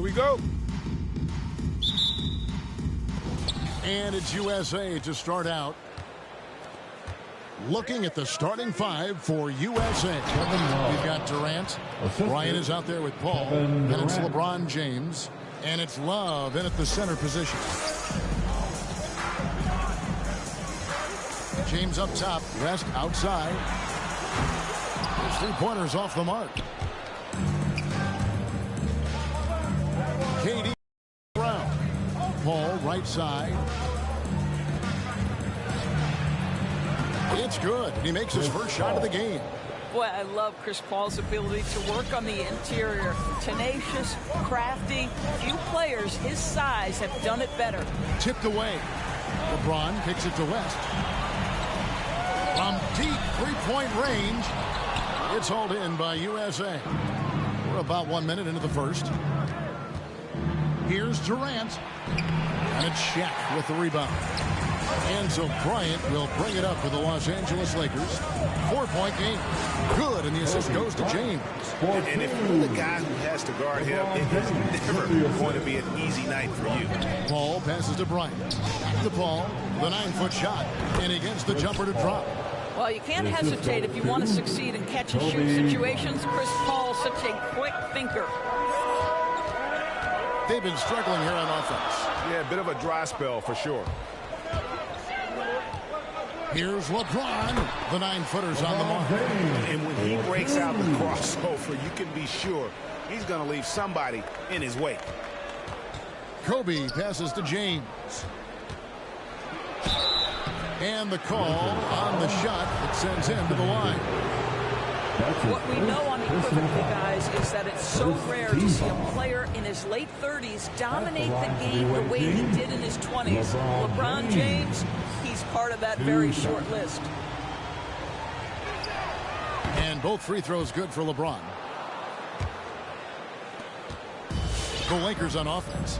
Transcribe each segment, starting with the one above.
we go. And it's USA to start out. Looking at the starting five for USA. We've got Durant. Bryant is out there with Paul. Then it's LeBron James. And it's Love in at the center position. James up top. West outside. His three-pointers off the mark. KD around. Paul right side. It's good. He makes his first shot of the game. Boy, I love Chris Paul's ability to work on the interior. Tenacious, crafty. Few players his size have done it better. Tipped away. LeBron kicks it to West. From deep three-point range. It's hauled in by USA. We're about 1 minute into the first. Here's Durant. And it's Shaq with the rebound. And so Bryant will bring it up for the Los Angeles Lakers. 4-point game. Good, and the assist goes to James. And if you're the guy who has to guard him, it is never going to be an easy night for you. Paul passes to Bryant. Back to Paul. The 9-foot shot. And he gets the jumper to drop. Well, you can't hesitate if you want to succeed in catch-and-shoot situations. Chris Paul's such a quick thinker. They've been struggling here on offense. Yeah, a bit of a dry spell for sure. Here's LeBron. The 9-footers on the mark. And when he breaks out the crossover, you can be sure he's going to leave somebody in his wake. Kobe passes to James. And the call on the shot that sends him to the line. What we know unequivocally, guys, is that it's so rare to see a player in his late 30s dominate the game the way he did in his 20s. LeBron James, he's part of that very short list. And both free throws good for LeBron. The Lakers on offense.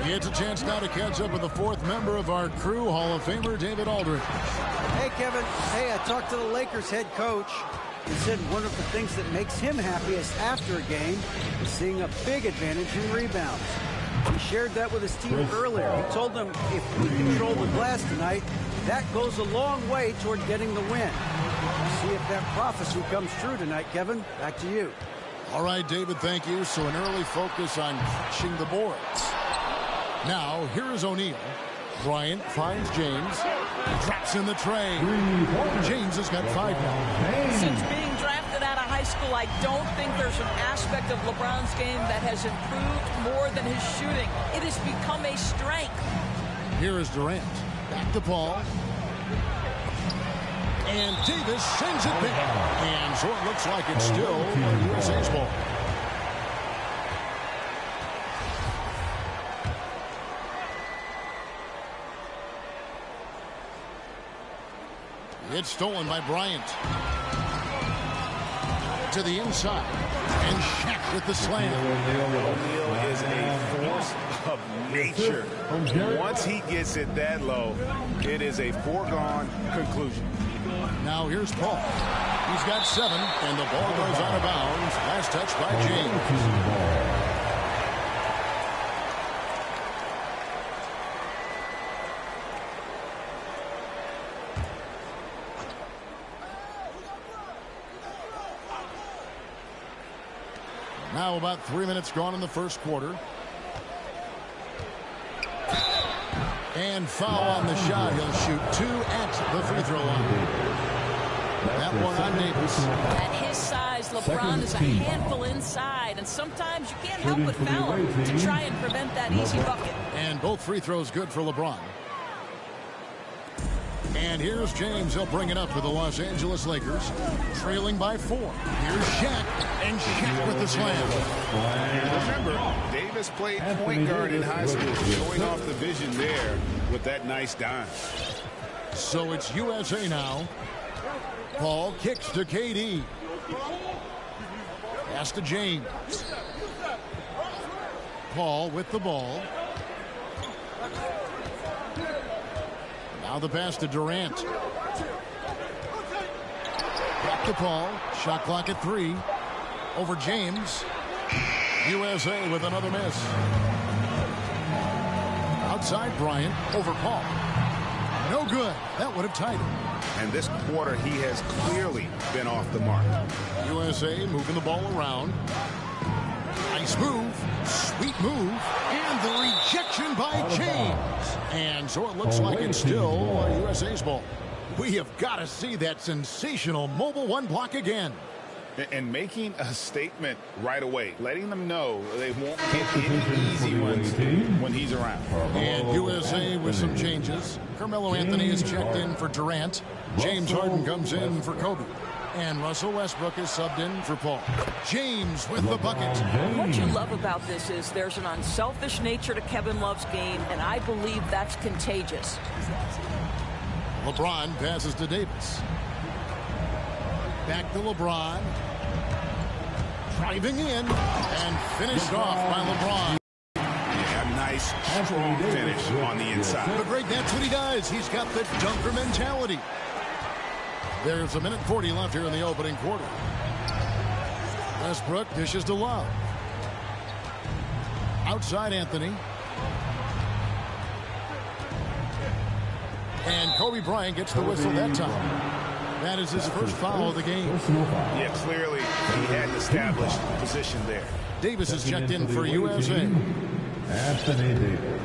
He gets a chance now to catch up with the fourth member of our crew, Hall of Famer David Aldridge. Hey, Kevin. Hey, I talked to the Lakers head coach. He said one of the things that makes him happiest after a game is seeing a big advantage in rebounds. He shared that with his team earlier. He told them if we control the glass tonight, that goes a long way toward getting the win. See if that prophecy comes true tonight, Kevin. Back to you. All right, David, thank you. So an early focus on catching the boards. Now, here is O'Neal. Bryant finds James. Drops in the tray. James has got 5 now. Since being drafted out of high school, I don't think there's an aspect of LeBron's game that has improved more than his shooting. It has become a strength. Here is Durant. Back to Paul. And Davis sends it back. And so it looks like it's still USA's ball. It's stolen by Bryant. To the inside. And Shaq with the slam. O'Neal is a force of nature. Once he gets it that low, it is a foregone conclusion. Now here's Paul. He's got 7, and the ball goes out of bounds. Last touch by James. Now about 3 minutes gone in the first quarter. And foul on the shot. He'll shoot 2 at the free throw line. That one on Davis. At his size, LeBron is a handful inside, and sometimes you can't help but foul him to try and prevent that easy bucket. And both free throws good for LeBron. And here's James. He'll bring it up for the Los Angeles Lakers, trailing by 4. Here's Shaq, and Shaq with the slam. Remember, Davis played point guard in high school, showing off the vision there with that nice dime. So it's USA now. Paul kicks to KD. Pass to James. Paul with the ball. Now the pass to Durant. Back to Paul. Shot clock at 3. Over James. USA with another miss. Outside Bryant, over Paul. No good. That would have tied it. And this quarter, he has clearly been off the mark. USA moving the ball around. Nice move. Sweet move. And the rejection by James. And so it looks like it's still USA's ball. We have got to see that sensational Mobile One block again. And making a statement right away, letting them know they won't get any easy ones when he's around. And USA with some changes. Carmelo Anthony is checked in for Durant. James Harden comes in for Kobe. And Russell Westbrook is subbed in for Paul. James with the bucket. What you love about this is there's an unselfish nature to Kevin Love's game, and I believe that's contagious. LeBron passes to Davis. Back to LeBron. Driving in and finished off by LeBron. Yeah, a nice, strong finish on the inside. But Greg, that's what he does. He's got the dunker mentality. There's 1:40 left here in the opening quarter. Westbrook dishes to Love. Outside Anthony. And Kobe Bryant gets the whistle that time. That is his first foul of the game. Yeah, clearly he had an established position there. Davis is checked in for USA. Anthony Davis.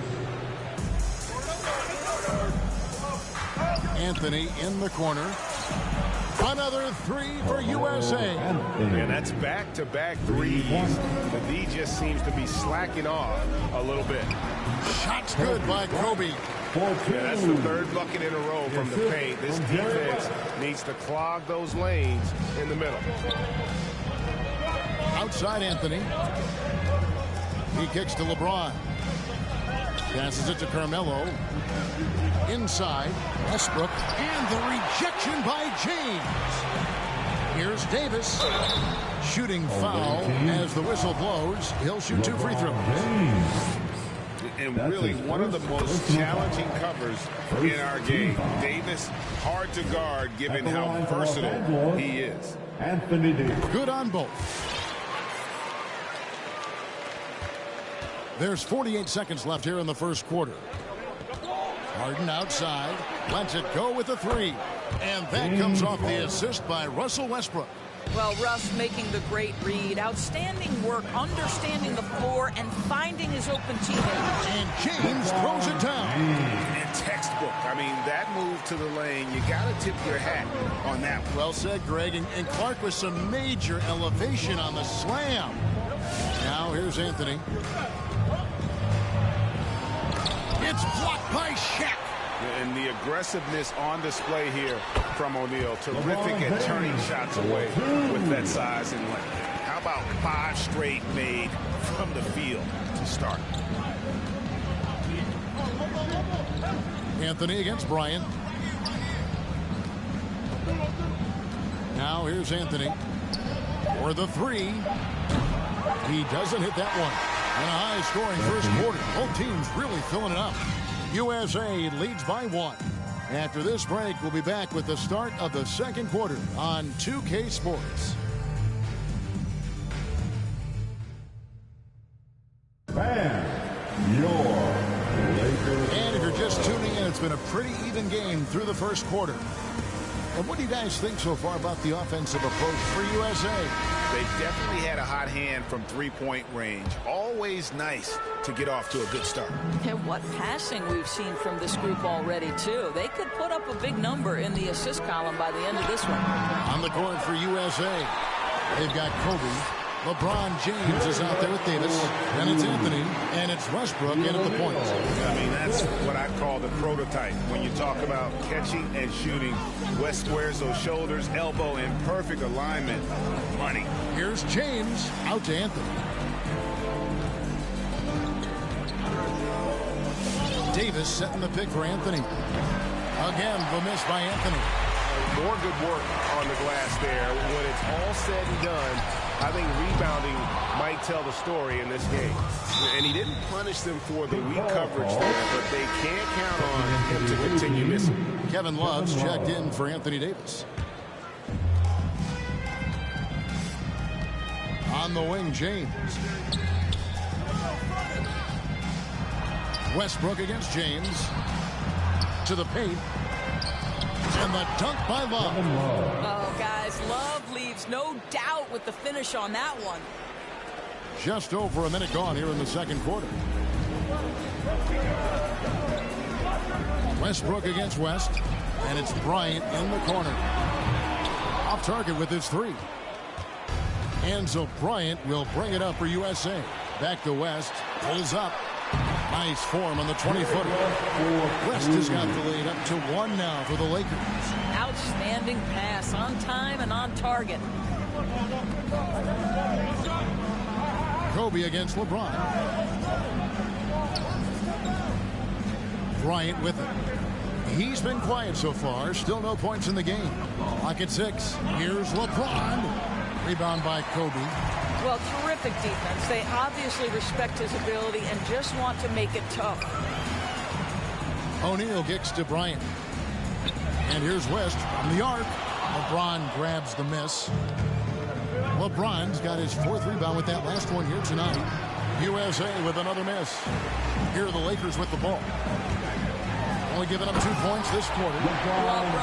Anthony in the corner. Another three for USA. And that's back-to-back threes. The D just seems to be slacking off a little bit. Shots good by Kobe. Yeah, that's the third bucket in a row from the paint. This defense needs to clog those lanes in the middle. Outside Anthony. He kicks to LeBron. Passes it to Carmelo. Inside, Westbrook. And the rejection by James. Here's Davis. Shooting foul as the whistle blows. He'll shoot 2 free throws. And really one of the most challenging covers in our game. Davis, hard to guard given how versatile he is. Anthony Davis. Good on both. There's 48 seconds left here in the first quarter. Harden outside. Lets it go with the three. And that comes off the assist by Russell Westbrook. Well, Russ making the great read. Outstanding work, understanding the floor, and finding his open teammate. And James throws it down. And textbook. I mean, that move to the lane, you got to tip your hat on that one. Well said, Greg. And Clark with some major elevation on the slam. Now here's Anthony. It's blocked by Shaq. And the aggressiveness on display here from O'Neal. Terrific at turning shots away with that size and length. How about 5 straight made from the field to start? Anthony against Bryant. Now here's Anthony for the three. He doesn't hit that one. And a high-scoring first quarter. Both teams really filling it up. USA leads by 1. After this break, we'll be back with the start of the second quarter on 2K Sports. Fan, your Lakers. And if you're just tuning in, it's been a pretty even game through the first quarter. And what do you guys think so far about the offensive approach for USA? They definitely had a hot hand from three-point range. Always nice to get off to a good start. And what passing we've seen from this group already, too. They could put up a big number in the assist column by the end of this one. On the court for USA, they've got Kobe. LeBron James is out there with Davis. Then it's Anthony, and it's Westbrook in at the point. I mean, that's what I call the prototype. When you talk about catching and shooting, West squares those shoulders, elbow in perfect alignment. Money. Here's James out to Anthony. Davis setting the pick for Anthony. Again, the miss by Anthony. More good work on the glass there. When it's all said and done, I think rebounding might tell the story in this game. And he didn't punish them for the weak coverage there, but they can't count on him to continue missing. Kevin Love's checked in for Anthony Davis. On On the wing, James. Westbrook against James. To the paint. And the dunk by Love. Oh, guys, Love leaves no doubt with the finish on that one. Just over a minute gone here in the second quarter. Westbrook against West. And it's Bryant in the corner. Off target with his three. And so Bryant will bring it up for USA. Back to West. Pulls up. Nice form on the 20-footer. West has got the lead up to 1 now for the Lakers. Outstanding pass on time and on target. Kobe against LeBron. Bryant with it. He's been quiet so far. Still no points in the game. Clock at 6. Here's LeBron. Rebound by Kobe. Well, terrific defense. They obviously respect his ability and just want to make it tough. O'Neal kicks to Bryant. And here's West from the arc. LeBron grabs the miss. LeBron's got his 4th rebound with that last one here tonight. USA with another miss. Here are the Lakers with the ball. Only giving up 2 points this quarter. LeBron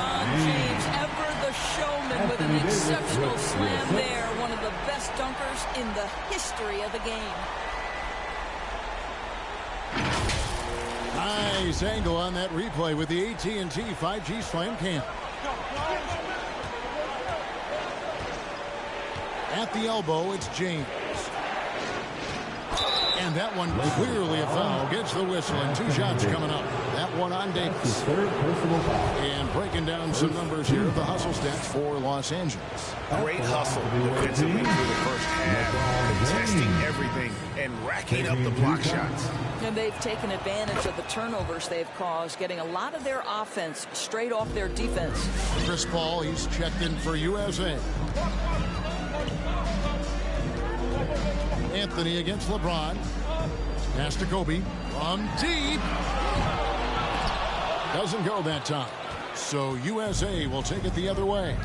James, ever the showman, with an exceptional slam there. One of the best dunkers in the history of the game. Nice angle on that replay with the AT&T 5G Slam Cam. At the elbow, it's James. And that one clearly a foul. Gets the whistle, and 2 shots coming up. That one on Davis. And breaking down some numbers here, the hustle stats for Los Angeles. Great hustle defensively through the first half, contesting everything and racking up the block shots. And they've taken advantage of the turnovers they've caused, getting a lot of their offense straight off their defense. Chris Paul, he's checked in for USA. Anthony against LeBron. Pass to Kobe from deep. Doesn't go that time. So USA will take it the other way.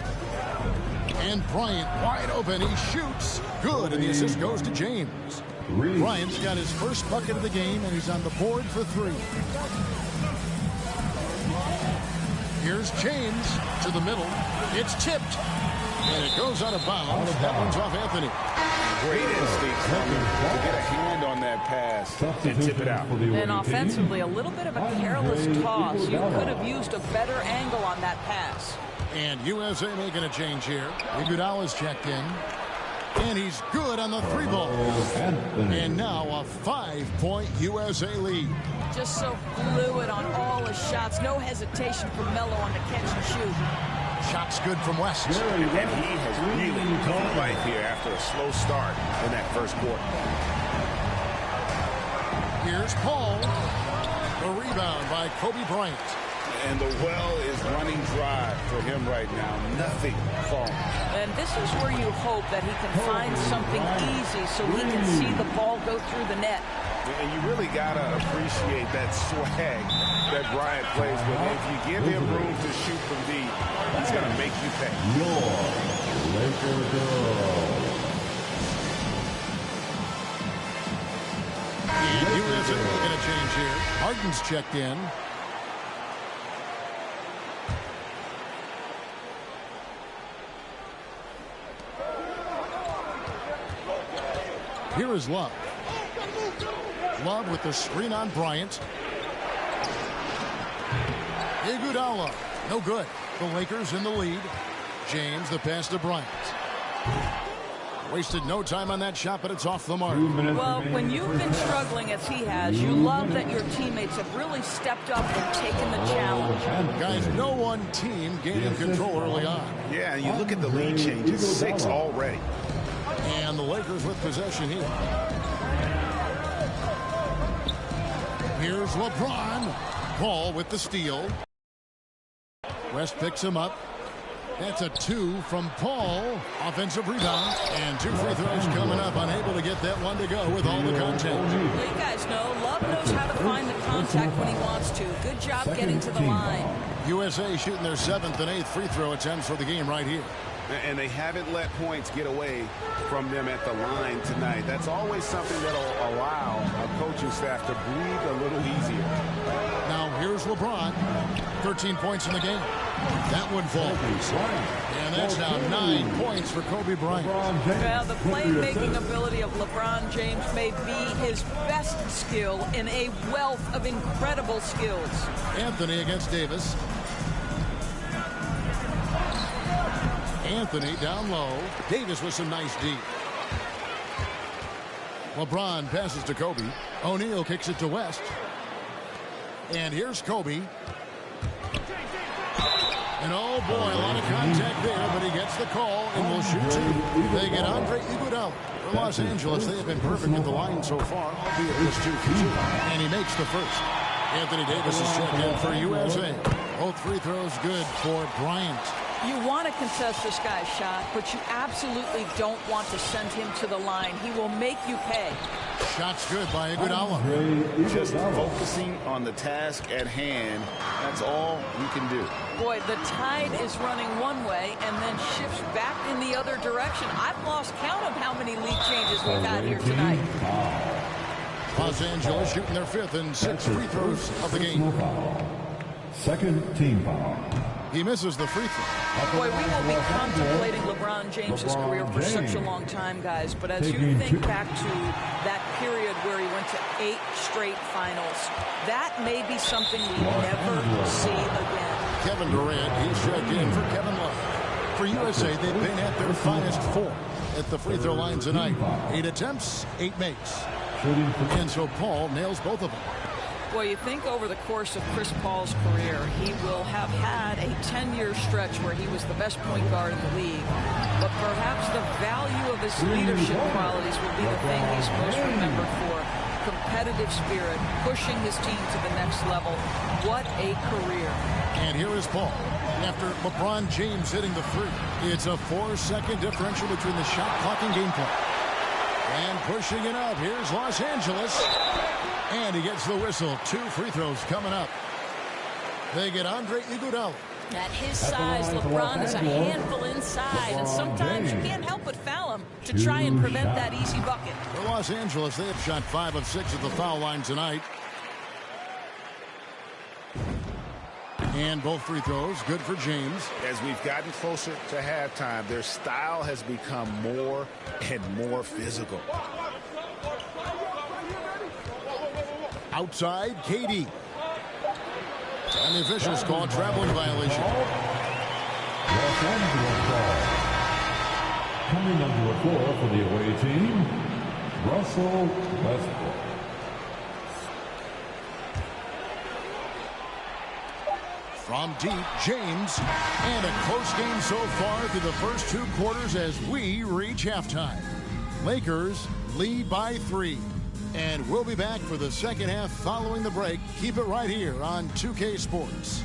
And Bryant wide open. He shoots. Good. And the assist goes to James. Bryant's got his first bucket of the game, and he's on the board for 3. Here's James to the middle. It's tipped. And it goes out of bounds. That one's off Anthony. Great instinct to get a hand on that pass and tip it out. And offensively, a little bit of a careless toss. You could have used a better angle on that pass. And USA making a change here. Iguodala's checked in. And he's good on the 3-ball. And now a 5-point USA lead. Just so fluid on all his shots. No hesitation for Melo on the catch and shoot. Shots good from West. And he has really come to life here after a slow start in that first quarter. Here's Paul. The rebound by Kobe Bryant. And the well is running dry for him right now. Nothing falling. And this is where you hope that he can find something easy so he can see the ball go through the net. And you really got to appreciate that swag that Bryant plays with. If you give him room to shoot from deep, he's going to make you pay. And USA going to change here. Harden's checked in. Here is Love. Love with the screen on Bryant. Iguodala. No good. The Lakers in the lead. James, the pass to Bryant. Wasted no time on that shot, but it's off the mark. Well, when you've been struggling as he has, you love that your teammates have really stepped up and taken the challenge. Guys, no one team gaining control early on. Yeah, and you look at the lead changes, 6 already. And the Lakers with possession here. Here's LeBron. Paul with the steal. West picks him up. That's a 2 from Paul. Offensive rebound. And 2 free throws coming up. Unable to get that one to go with all the contact. Well, you guys know, Love knows how to find the contact when he wants to. Good job getting to the line. USA shooting their 7th and 8th free throw attempts for the game right here. And they haven't let points get away from them at the line tonight. That's always something that will allow a coaching staff to breathe a little easier. Now here's LeBron. 13 points in the game. That one falls. And that's now 9 points for Kobe Bryant. Well, the playmaking ability of LeBron James may be his best skill in a wealth of incredible skills. Anthony against Davis. Anthony down low. Davis with some nice D. LeBron passes to Kobe. O'Neal kicks it to West. And here's Kobe. And oh boy, a lot of contact there, but he gets the call and will shoot two. They get Andre Iguodala. For Los Angeles, they have been perfect at the line so far, albeit just 2 for 2. And he makes the first. Anthony Davis is checked in for USA. Both free throws good for Bryant. You want to contest this guy's shot, but you absolutely don't want to send him to the line. He will make you pay. Shots good by Iguodala. Just focusing on the task at hand, that's all you can do. Boy, the tide is running one way and then shifts back in the other direction. I've lost count of how many lead changes we've had here tonight. Los Angeles shooting their 5th and 6th free throws of the game. Second team foul. He misses the free throw. Boy, we will be contemplating LeBron James's career for such a long time, guys. But as you think back to that period where he went to 8 straight finals, that may be something we never see again. Kevin Durant, he's checked in for Kevin Love. For USA, they've been at their finest 4 at the free throw line tonight. 8 attempts, 8 makes. And so Paul nails both of them. Well, you think over the course of Chris Paul's career, he will have had a 10-year stretch where he was the best point guard in the league. But perhaps the value of his leadership qualities will be the thing he's most remembered for. Competitive spirit, pushing his team to the next level. What a career. And here is Paul. After LeBron James hitting the three, it's a 4-second differential between the shot clock and game clock. And pushing it up, here's Los Angeles. And he gets the whistle. 2 free throws coming up. They get Andre Iguodala. At his size, LeBron is a handful inside, and sometimes you can't help but foul him to try and prevent that easy bucket. For Los Angeles, they have shot 5 of 6 at the foul line tonight. And both free throws good for James. As we've gotten closer to halftime, their style has become more and more physical. Outside, KD. And the officials call traveling violation. Los Angeles ball. Coming onto the floor for the away team, Russell Westbrook. From deep, James. And a close game so far through the first 2 quarters as we reach halftime. Lakers lead by 3. And we'll be back for the second half following the break. Keep it right here on 2K Sports.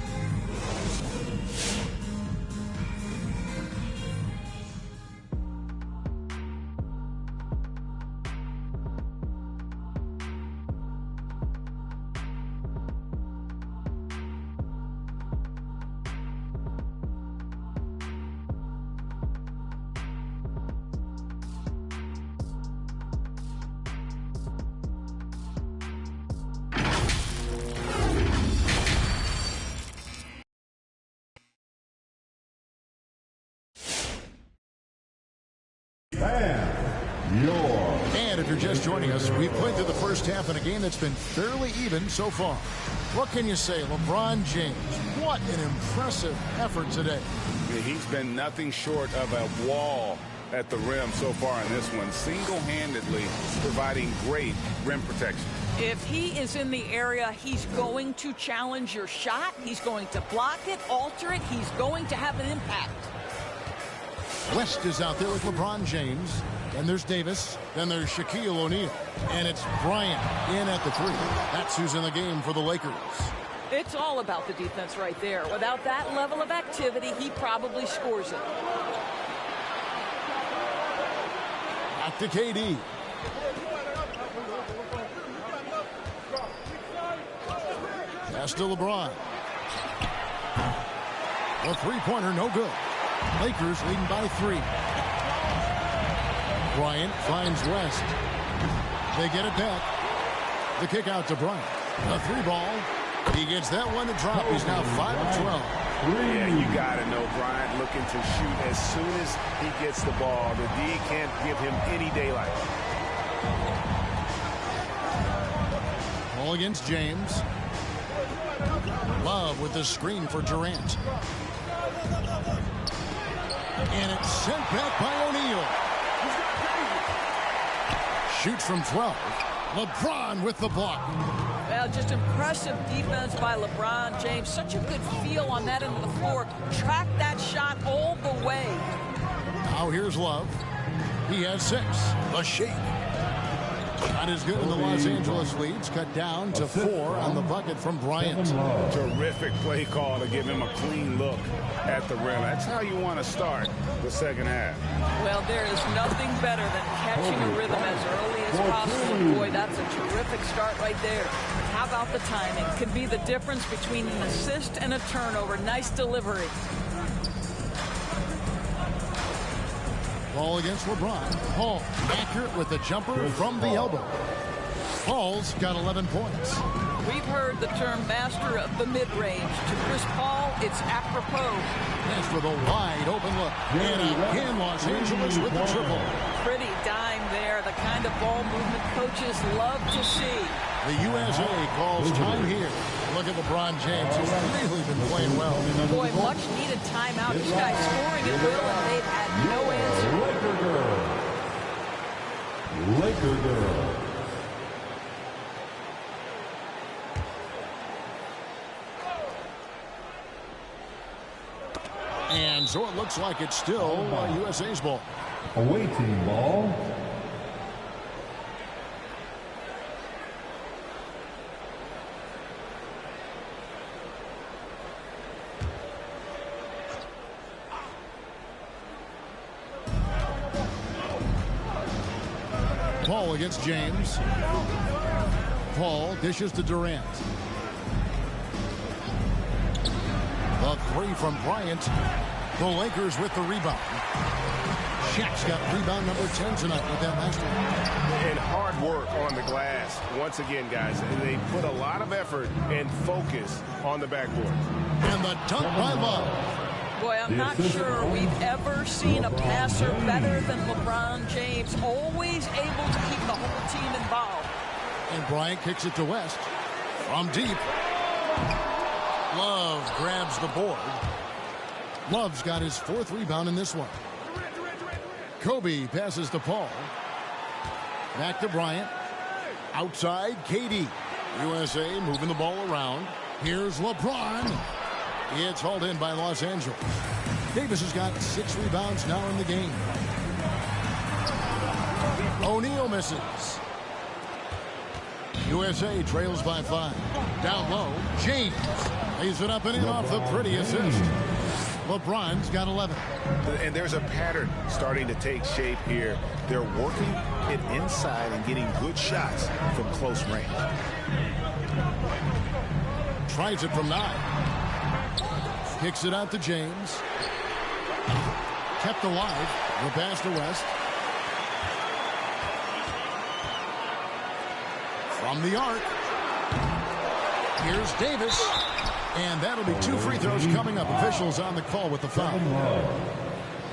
And if you're just joining us, we've played through the first half in a game that's been fairly even so far. What can you say? LeBron James, what an impressive effort today. Yeah, he's been nothing short of a wall at the rim so far in this one, single-handedly providing great rim protection. If he is in the area, he's going to challenge your shot. He's going to block it, alter it. He's going to have an impact. West is out there with LeBron James. And there's Davis. Then there's Shaquille O'Neal. And it's Bryant in at the 3. That's who's in the game for the Lakers. It's all about the defense right there. Without that level of activity, he probably scores it. Back to KD. Pass to LeBron. The 3-pointer, no good. Lakers leading by 3. Bryant finds West. They get it back. The kick out to Bryant. A 3 ball. He gets that one to drop. He's now 5 of 12. Yeah, you got to know Bryant looking to shoot as soon as he gets the ball. The D can't give him any daylight. Ball against James. Love with the screen for Durant. And it's sent back by O'Neal. Shoots from 12. LeBron with the block. Well, just impressive defense by LeBron James. Such a good feel on that end of the floor. Track that shot all the way. Now here's Love. He has 6. The shake. Shot is good, and the Los Angeles leads cut down to 4 on the bucket from Bryant. Terrific play call to give him a clean look at the rim. That's how you want to start the second half. Well, there is nothing better than catching a rhythm as early as possible. Boy, that's a terrific start right there. How about the timing? Could be the difference between an assist and a turnover. Nice delivery. Ball against LeBron. Paul accurate with the jumper from the elbow. Paul's got 11 points. We've heard the term master of the mid-range. To Chris Paul, it's apropos. That's with a wide open look. And again, Los Angeles with the triple. Pretty dime there. The kind of ball movement coaches love to see. The USA calls time here. Look at LeBron James. He's really been playing well. Boy, much needed timeout. These guys scoring at will, and they've had no answer. Laker girl. Laker girl. And so it looks like it's still USA's ball. Away team ball. Paul against James. Paul dishes to Durant. The 3 from Bryant. The Lakers with the rebound. Shaq's got rebound number 10 tonight with that last one. And hard work on the glass. Once again, guys, they put a lot of effort and focus on the backboard. And the dunk by Love. Boy, I'm not sure we've ever seen a passer better than LeBron James. Always able to keep the whole team involved. And Bryant kicks it to West. From deep. Love grabs the board. Love's got his 4th rebound in this one. Kobe passes to Paul. Back to Bryant. Outside, KD. USA moving the ball around. Here's LeBron. It's hauled in by Los Angeles. Davis has got 6 rebounds now in the game. O'Neal misses. USA trails by 5. Down low, James lays it up and in off the pretty assist. LeBron's got 11. And there's a pattern starting to take shape here. They're working it inside and getting good shots from close range. Tries it from 9. Kicks it out to James. Kept alive. The pass to West. From the arc. Here's Davis. And that'll be 2 free throws coming up. Officials on the call with the foul.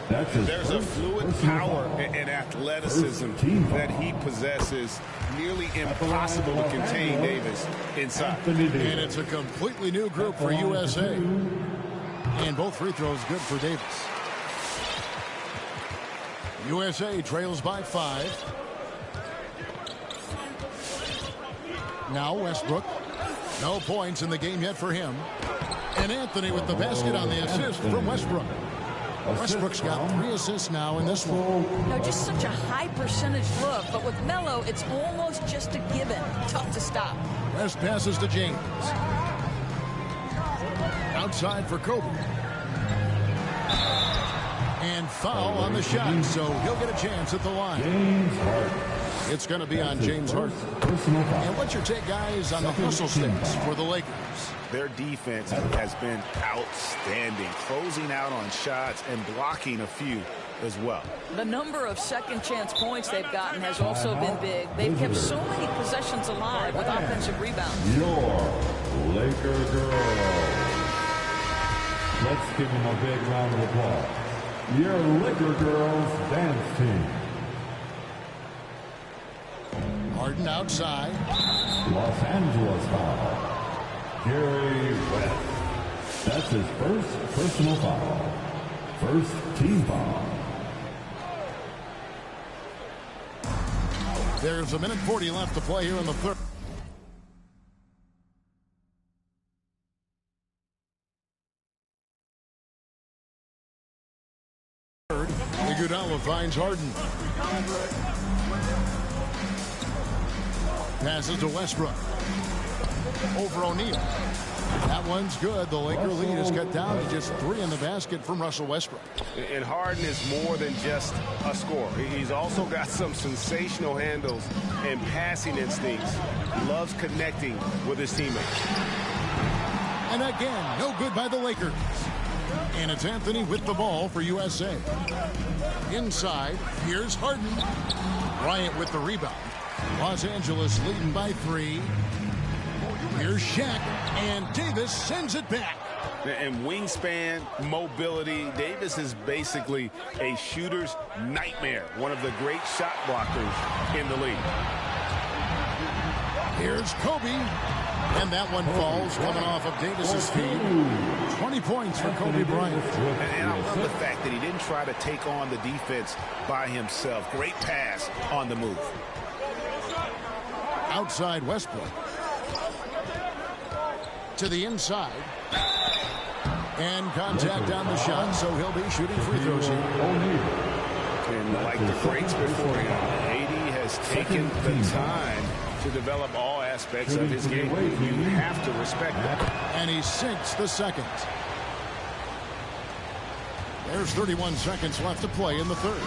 There's a fluid power and athleticism that he possesses. Nearly impossible to contain Davis inside. And it's a completely new group for USA. And both free throws good for Davis. USA trails by 5. Now Westbrook. No points in the game yet for him. And Anthony with the basket on the assist from Westbrook. Westbrook's got 3 assists now in this one. No, just such a high percentage look. But with Melo, it's almost just a given. Tough to stop. West passes to James. Outside for Kobe. And foul on the shot, so he'll get a chance at the line. It's going to be on James Harden. And what's your take, guys, on the hustle sticks for the Lakers? their defense has been outstanding, closing out on shots and blocking a few as well. The number of second chance points they've gotten has also been big. They've kept so many possessions alive with offensive rebounds. Your Laker girls. Let's give them a big round of applause. Your Laker girls dance team. Harden outside. Los Angeles foul. Jerry West. That's his first personal foul. First team foul. There's a minute 40 left to play here in the third. Iguodala finds Harden. Passes to Westbrook. Over O'Neal. That one's good. The Laker lead is cut down to just 3 in the basket from Russell Westbrook. And Harden is more than just a scorer. He's also got some sensational handles and passing instincts. He loves connecting with his teammates. And again, no good by the Lakers. And it's Anthony with the ball for USA. Inside, here's Harden. Bryant with the rebound. Los Angeles leading by 3. Here's Shaq, and Davis sends it back. And wingspan, mobility, Davis is basically a shooter's nightmare. One of the great shot blockers in the league. Here's Kobe. And that one falls coming off of Davis's feet. 20 points for Kobe Bryant. And I love the fact that he didn't try to take on the defense by himself. Great pass on the move. Outside Westbrook. To the inside. And contact on the shot, so he'll be shooting free throws here. And like the greats before him, AD has taken the time to develop all aspects of his game. You have to respect that. And he sinks the second. There's 31 seconds left to play in the third.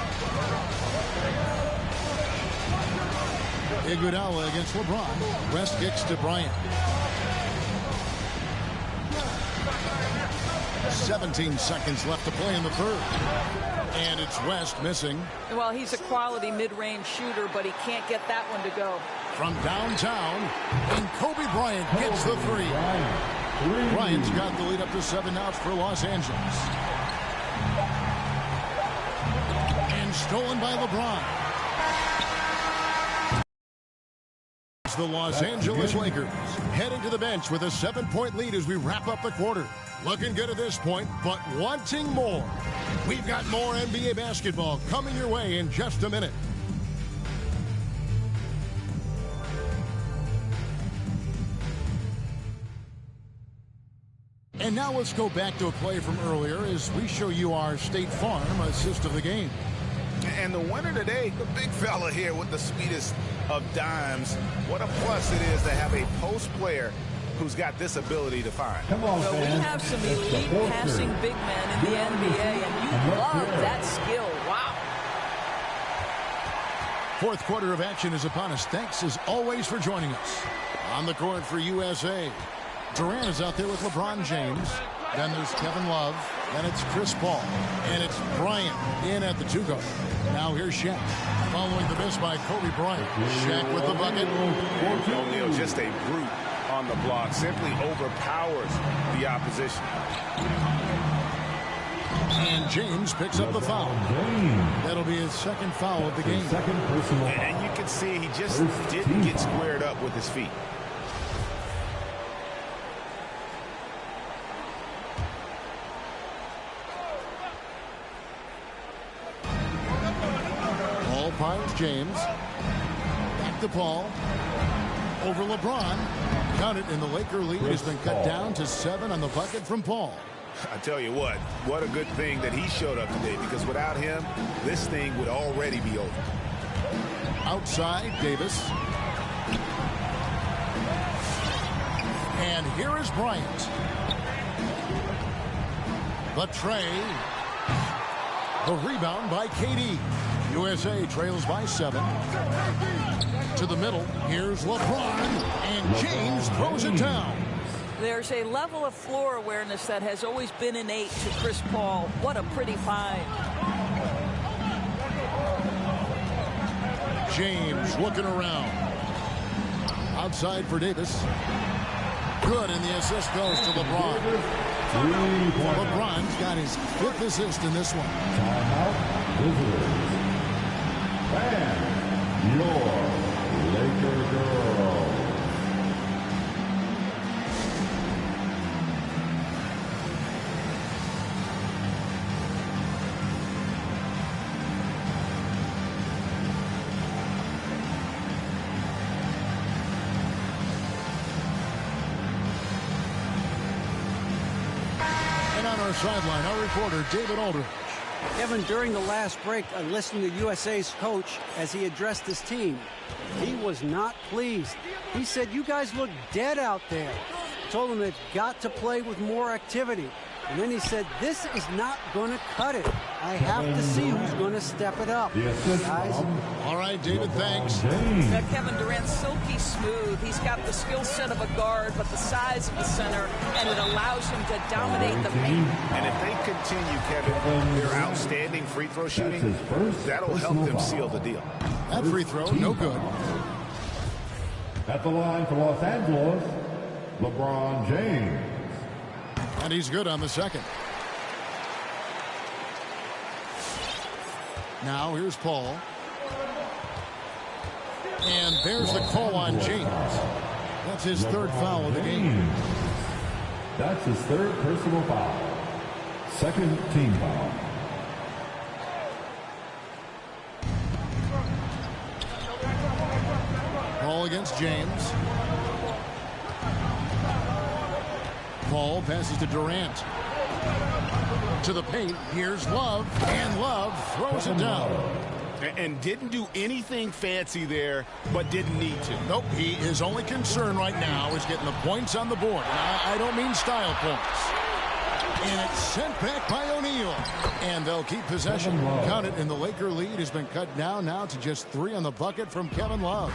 Iguodala against LeBron. West kicks to Bryant. 17 seconds left to play in the third. And it's West missing. Well, he's a quality mid-range shooter, but he can't get that one to go. From downtown, and Kobe Bryant gets the 3. Bryant's got the lead up to 7 now for Los Angeles. And stolen by LeBron. The Los Angeles Lakers heading to the bench with a 7-point lead as we wrap up the quarter. Looking good at this point, but wanting more. We've got more NBA basketball coming your way in just a minute. And now let's go back to a play from earlier as we show you our State Farm assist of the game. And the winner today, the big fella here with the sweetest of dimes. What a plus it is to have a post player who's got this ability to find. Come on, well, we have some elite passing big men in the NBA, and you love that skill. Wow. Fourth quarter of action is upon us. Thanks, as always, for joining us. On the court for USA, Durant is out there with LeBron James. Then there's Kevin Love. Then it's Chris Paul. And it's Bryant in at the 2-guard. Now here's Shaq. Following the miss by Kobe Bryant. Shaq with the bucket. O'Neal, just a brute on the block. Simply overpowers the opposition. And James picks up the foul. That'll be his second foul of the game. And you can see he just didn't get squared up with his feet. Paul finds James. Back to Paul. Over LeBron. Count it, and the Laker lead has been cut down to 7 on the bucket from Paul. I tell you what a good thing that he showed up today, because without him, this thing would already be over. Outside, Davis. And here is Bryant. The tray. The rebound by KD. USA trails by 7. To the middle. Here's LeBron. And James throws it down. There's a level of floor awareness that has always been innate to Chris Paul. What a pretty find. James looking around. Outside for Davis. Good, and the assist goes to LeBron. LeBron's got his 5th assist in this one. Timeout, visitors. And your Laker girls. Our sideline, our reporter, David Aldridge. Kevin, during the last break, I listened to USA's coach as he addressed his team. He was not pleased. He said, you guys look dead out there. Told them they've got to play with more activity. And then he said, this is not going to cut it. I have to see who's going to step it up. Guys. All right, David, thanks. Now, Kevin Durant's silky smooth. He's got the skill set of a guard, but the size of the center, and it allows him to dominate the paint. And if they continue, Kevin, their outstanding free throw shooting, that'll help them seal the deal. That free throw, no good. At the line for Los Angeles, LeBron James. And he's good on the second. Now here's Paul. And there's the call on James. That's his 3rd foul of the game. That's his 3rd personal foul. 2nd team foul. Paul against James. Paul passes to Durant. To the paint. Here's Love. And Love throws it down. And didn't do anything fancy there, but didn't need to. Nope. His only concern right now is getting the points on the board. And I don't mean style points. And it's sent back by O'Neal. And they'll keep possession. Count it, and the Laker lead has been cut down now to just 3 on the bucket from Kevin Love.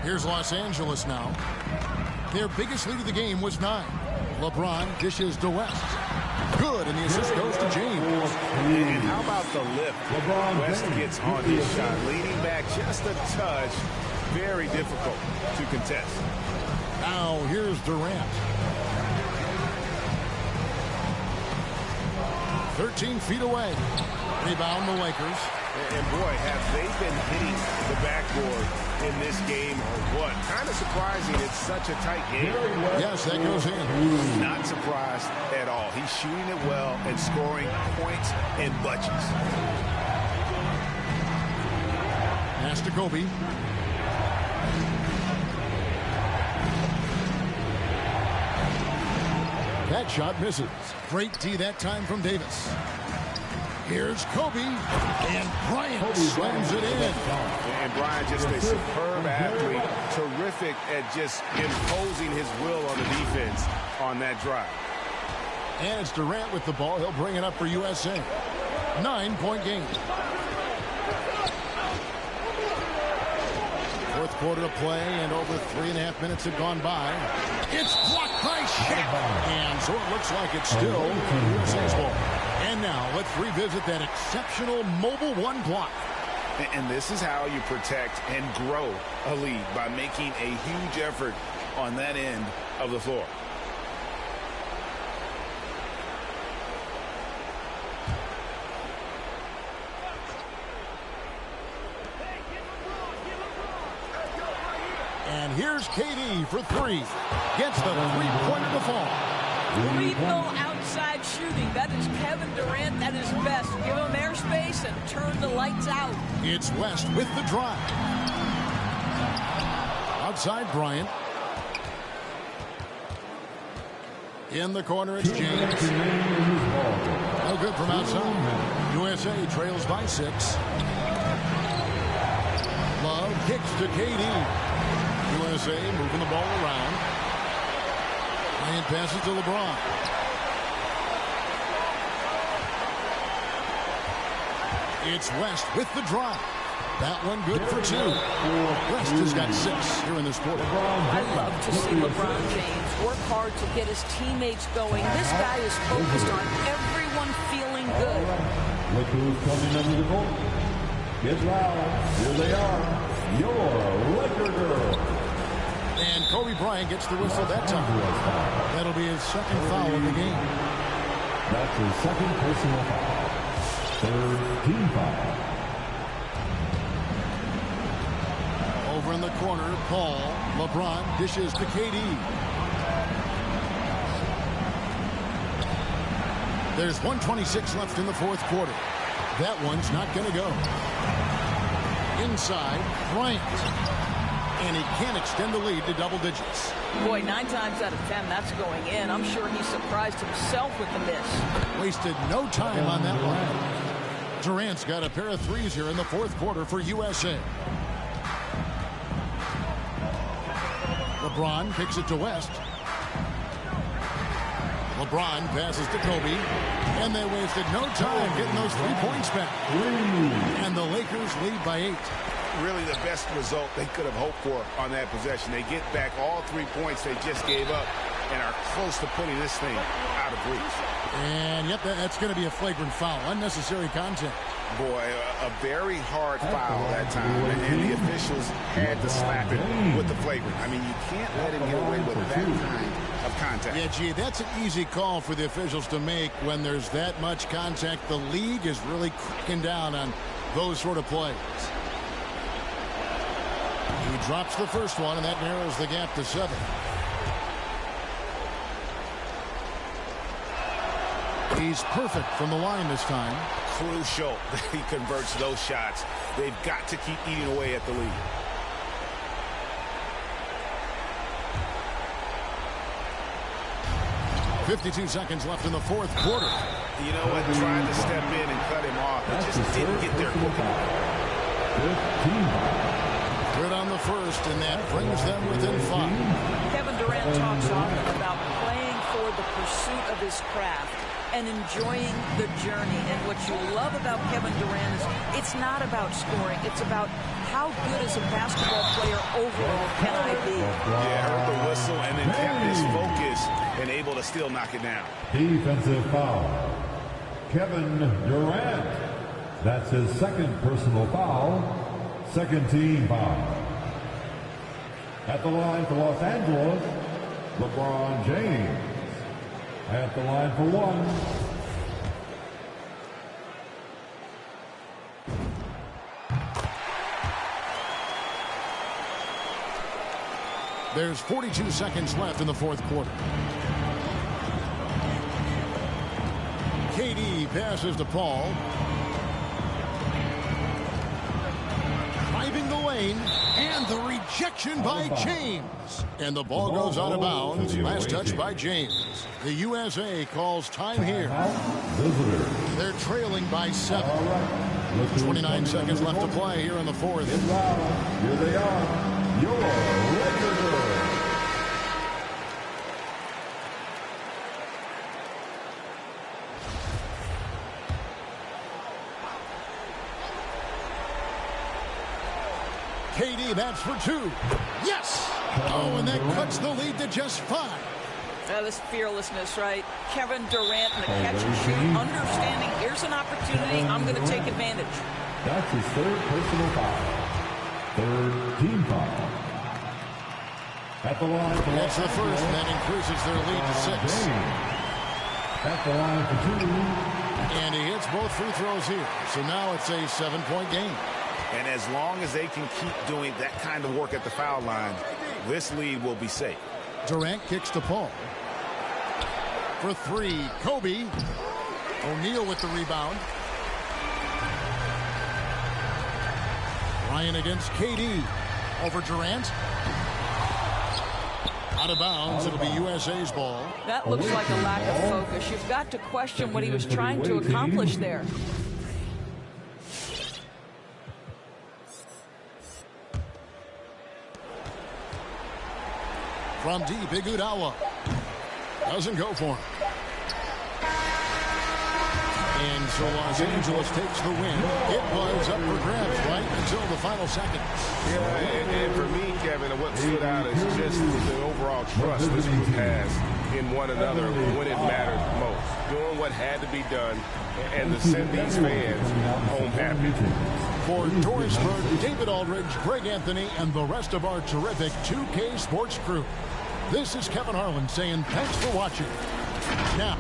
Here's Los Angeles now. Their biggest lead of the game was 9. LeBron dishes to West. Good, and the assist goes to James. And how about the lift West gets on his shot? Leaning back just a touch. Very difficult to contest. Now here's Durant. 13 feet away. Rebound the Lakers. And boy, have they been hitting the backboard in this game or what? Kind of surprising it's such a tight game. Yes, that goes in. Not surprised at all. He's shooting it well and scoring points in bunches. Pass to Kobe. That shot misses. Great D that time from Davis. Here's Kobe, and Bryant slams it in. And Bryant just a superb athlete, terrific at just imposing his will on the defense on that drive. And it's Durant with the ball. He'll bring it up for USA. 9-point game. 4th quarter to play, and over 3.5 minutes have gone by. It's blocked by Shaq. And so it looks like it's still USA's ball. And now let's revisit that exceptional Mobile One block. And this is how you protect and grow a lead, by making a huge effort on that end of the floor. And here's KD for 3. Gets the three-pointer to fall. Lethal outside shooting. That is Kevin Durant at his best. Give him airspace and turn the lights out. It's West with the drive. Outside Bryant. In the corner, it's James. No good from outside. USA trails by 6. Love kicks to KD. USA moving the ball around. And passes to LeBron. It's West with the drive. That one good for 2. West has got 6 here in this quarter. I love to see LeBron James work hard to get his teammates going. This guy is focused on everyone feeling good. Look who's coming under the goal. Get loud. Here they are. Your Laker girl. And Kobe Bryant gets the whistle that time. That'll be his second foul of the game. That's his second personal foul. Third team foul. Over in the corner, Paul. LeBron dishes to KD. There's 1:26 left in the fourth quarter. That one's not going to go. Inside, Bryant. And he can't extend the lead to double digits. Boy, 9 times out of 10, that's going in. I'm sure he surprised himself with the miss. Wasted no time on that one. Durant's got a pair of threes here in the fourth quarter for USA. LeBron kicks it to West. LeBron passes to Kobe. And they wasted no time getting those 3 points back. And the Lakers lead by 8. Really the best result they could have hoped for on that possession. They get back all 3 points they just gave up and are close to putting this thing out of reach. And yep, that's going to be a flagrant foul. Unnecessary contact. Boy, a very hard foul that time, and the officials had to slap it with the flagrant. I mean, you can't let him get away with that kind of contact. Yeah, gee, that's an easy call for the officials to make when there's that much contact. The league is really cracking down on those sort of plays. He drops the first one, and that narrows the gap to 7. He's perfect from the line this time. Crucial that he converts those shots. They've got to keep eating away at the lead. .52 seconds left in the fourth quarter. You know what? Trying to step in and cut him off. It just didn't get there quick enough. Good on the first, and that brings them within 5. Kevin Durant talks often about playing for the pursuit of his craft and enjoying the journey. And what you love about Kevin Durant is it's not about scoring. It's about how good as a basketball player overall can I be. Yeah, heard the whistle and then kept his focus and able to still knock it down. Defensive foul. Kevin Durant. That's his second personal foul. Second team foul. At the line for Los Angeles, LeBron James. At the line for 1. There's 42 seconds left in the fourth quarter. KD passes to Paul. Driving the lane, and the rejection by James. And the ball goes out of bounds. Last touch by James. The USA calls time here. They're trailing by 7. 29 seconds left to play here in the fourth. Here they are. Your Laker girls. KD, that's for 2. Yes! Oh, and that cuts the lead to just 5. This fearlessness, right? Kevin Durant in the catch and shoot, understanding here's an opportunity, I'm going to take advantage. That's his third personal foul. Third team foul. At the line for That's the first, and that increases their lead to 6. At the line for 2. And he hits both free throws here. So now it's a 7-point game. And as long as they can keep doing that kind of work at the foul line, this lead will be safe. Durant kicks to Paul. For 3, Kobe. O'Neal with the rebound. Bryant against KD. Over Durant. Out of bounds. It'll be USA's ball. That looks like a lack of focus. You've got to question what he was trying to accomplish there. From deep, Iguodala doesn't go for him. And And so Los Angeles takes the win. It was up for grabs right until the final seconds. Yeah, and for me, Kevin, what stood out is just the overall trust this group has in one another when it mattered most. Doing what had to be done and to send these fans home happy. For Torresburg, David Aldridge, Greg Anthony, and the rest of our terrific 2K Sports crew, this is Kevin Harlan saying thanks for watching. Now,